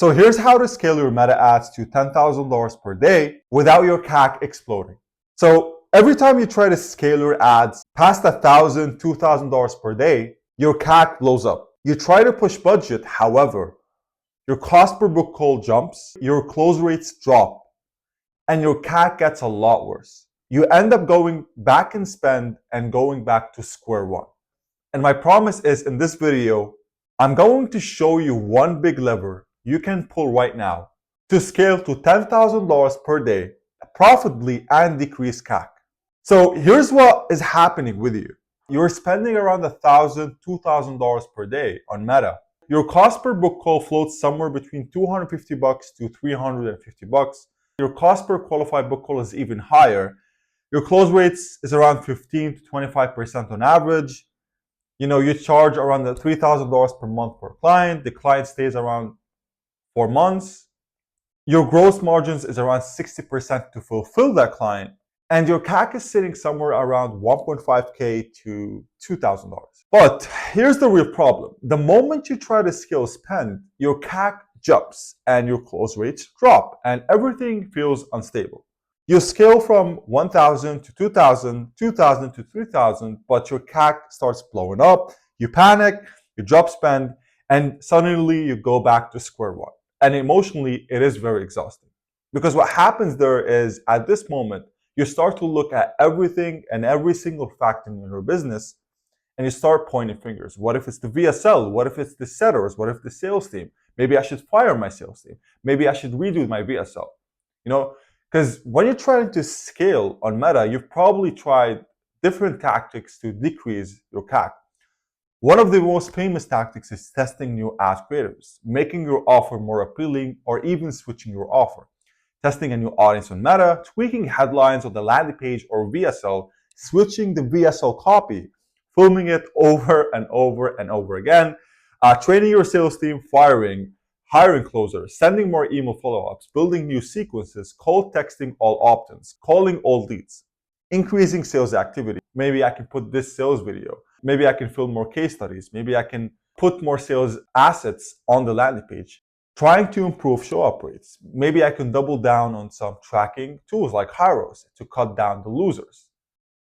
So here's how to scale your meta ads to $10,000 per day without your CAC exploding. So every time you try to scale your ads past $1,000, $2,000 per day, your CAC blows up. You try to push budget, however, your cost per book call jumps, your close rates drop, and your CAC gets a lot worse. You end up going back in spend and going back to square one. And my promise is, in this video, I'm going to show you one big lever you can pull right now to scale to $10,000 per day profitably and decrease CAC. So here's what is happening with you. You're spending around $1,000, $2,000 per day on Meta. Your cost per book call floats somewhere between $250 to $350. Your cost per qualified book call is even higher. Your close rates is around 15 to 25% on average. You charge around the $3,000 per month per client. The client stays around 4 months. Your gross margins is around 60% to fulfill that client. And your CAC is sitting somewhere around $1.5K to $2,000. But here's the real problem. The moment you try to scale spend, your CAC jumps and your close rates drop and everything feels unstable. You scale from 1,000 to 2,000, 2,000 to 3,000, but your CAC starts blowing up. You panic, you drop spend, and suddenly you go back to square one. And emotionally, it is very exhausting. Because what happens there is, at this moment, you start to look at everything and every single factor in your business, and you start pointing fingers. What if it's the VSL? What if it's the setters? What if the sales team? Maybe I should fire my sales team. Maybe I should redo my VSL. Because when you're trying to scale on Meta, you've probably tried different tactics to decrease your CAC. One of the most famous tactics is testing new ad creatives, making your offer more appealing, or even switching your offer. Testing a new audience on Meta, tweaking headlines on the landing page or VSL, switching the VSL copy, filming it over and over and over again, training your sales team, hiring closers, sending more email follow-ups, building new sequences, cold texting all opt-ins, calling all leads, increasing sales activity. Maybe I can put this sales video. Maybe I can film more case studies. Maybe I can put more sales assets on the landing page. Trying to improve show-up rates. Maybe I can double down on some tracking tools like Hyros to cut down the losers.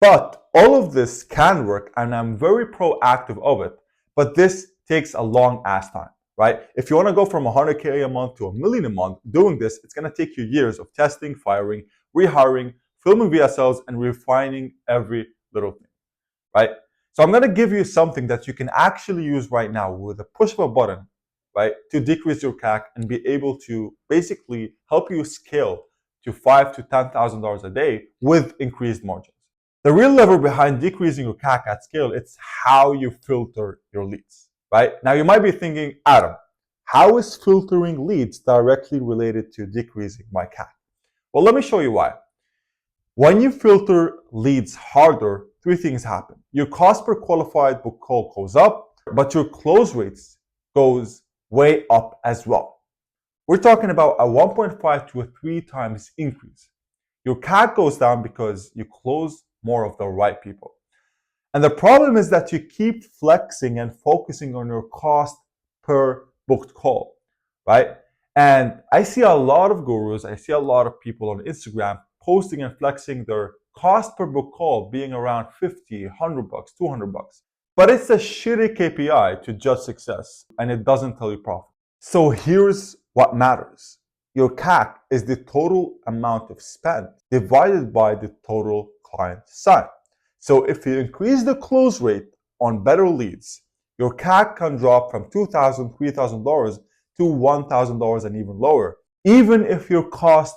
But all of this can work, and I'm very proactive of it, but this takes a long ass time, right? If you want to go from 100K a month to $1 million a month, doing this, it's going to take you years of testing, firing, rehiring, filming VSLs, and refining every little thing, right? So I'm going to give you something that you can actually use right now with a push of a button, right, to decrease your CAC and be able to basically help you scale to $5,000 to $10,000 a day with increased margins. The real lever behind decreasing your CAC at scale, it's how you filter your leads, right? Now you might be thinking, Adam, how is filtering leads directly related to decreasing my CAC? Well, let me show you why. When you filter leads harder, 3 things happen. Your cost per qualified book call goes up, but your close rates goes way up as well. We're talking about a 1.5 to a 3 times increase. Your CAC goes down because you close more of the right people. And the problem is that you keep flexing and focusing on your cost per booked call, right? And I see a lot of gurus, I see a lot of people on Instagram posting and flexing their cost per book call being around $50, $100, $200. But it's a shitty KPI to judge success, and it doesn't tell you profit. So here's what matters. Your CAC is the total amount of spend divided by the total client size. So if you increase the close rate on better leads, your CAC can drop from $2,000, $3,000 to $1,000 and even lower, even if your cost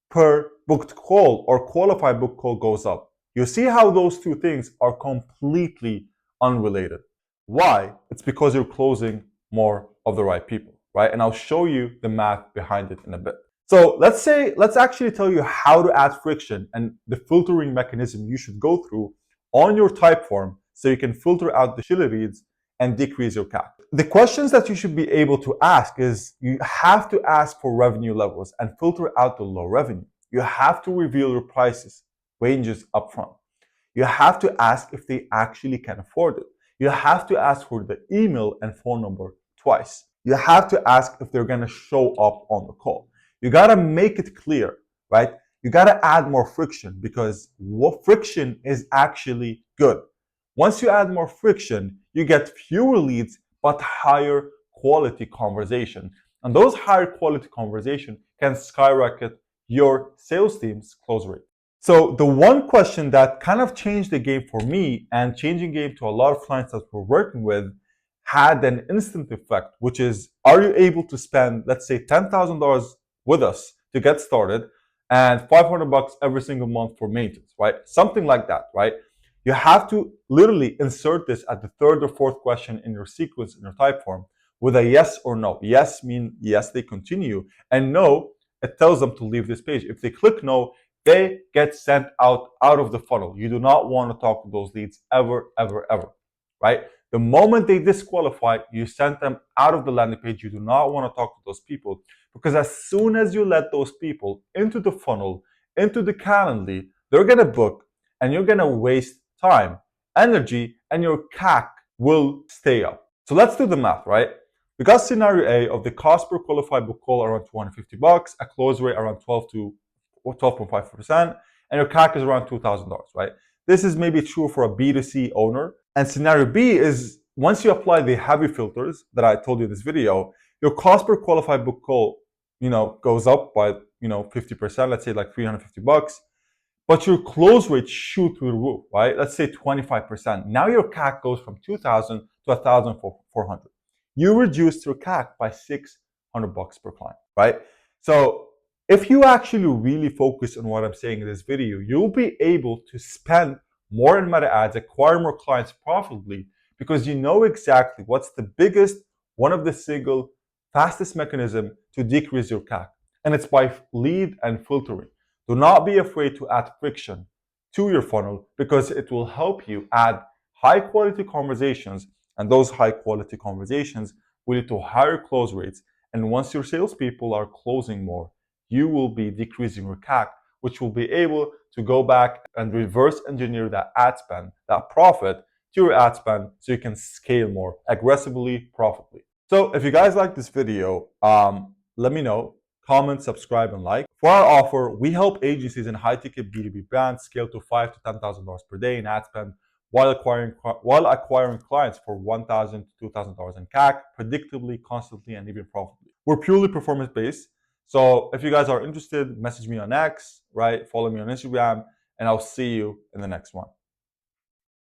per booked call or qualified book call goes up. You see how those 2 things are completely unrelated. Why? It's because you're closing more of the right people, right? And I'll show you the math behind it in a bit. So let's actually tell you how to add friction and the filtering mechanism you should go through on your Typeform so you can filter out the shitty leads and decrease your CAC. The questions that you should be able to ask is, you have to ask for revenue levels and filter out the low revenue. You have to reveal your prices, ranges upfront. You have to ask if they actually can afford it. You have to ask for the email and phone number twice. you have to ask if they're going to show up on the call. You got to make it clear, right? You got to add more friction, because what friction is actually good. Once you add more friction, you get fewer leads, but higher quality conversation. And those higher quality conversation can skyrocket your sales team's close rate. So the one question that kind of changed the game for me and changing game to a lot of clients that we're working with had an instant effect, which is, are you able to spend, let's say, $10,000 with us to get started and $500 every single month for maintenance, right? Something like that, right? You have to literally insert this at the third or fourth question in your sequence, in your type form, with a yes or no. Yes means yes, they continue, and no, it tells them to leave this page. If they click no, they get sent out of the funnel. You do not want to talk to those leads ever, right? The moment they disqualify, you send them out of the landing page. You do not want to talk to those people, because as soon as you let those people into the funnel, into the Calendly, they're going to book, and you're going to waste time, energy, and your CAC will stay up. So let's do the math, right? We got scenario A of the cost per qualified book call around $250, a close rate around 12.5%, and your CAC is around $2,000, right? This is maybe true for a B2C owner. And scenario B is, once you apply the heavy filters that I told you in this video, your cost per qualified book call, goes up by, 50%, let's say like $350. But your close rate shoot through the roof, right? Let's say 25%. Now your CAC goes from 2,000 to 1,400. You reduced your CAC by $600 per client, right? So if you actually really focus on what I'm saying in this video, you'll be able to spend more in meta ads, acquire more clients profitably, because you know exactly what's the biggest, one of the single fastest mechanism to decrease your CAC. And it's by lead and filtering. Do not be afraid to add friction to your funnel, because it will help you add high quality conversations, and those high quality conversations will lead to higher close rates. And once your salespeople are closing more, you will be decreasing your CAC, which will be able to go back and reverse engineer that ad spend, that profit, to your ad spend, so you can scale more aggressively, profitably. So if you guys like this video, let me know. Comment, subscribe, and like. For our offer, we help agencies and high-ticket B2B brands scale to $5,000 to $10,000 per day in ad spend while acquiring clients for $1,000 to $2,000 in CAC, predictably, constantly, and even profitably. We're purely performance-based. So if you guys are interested, message me on X, right? Follow me on Instagram, and I'll see you in the next one.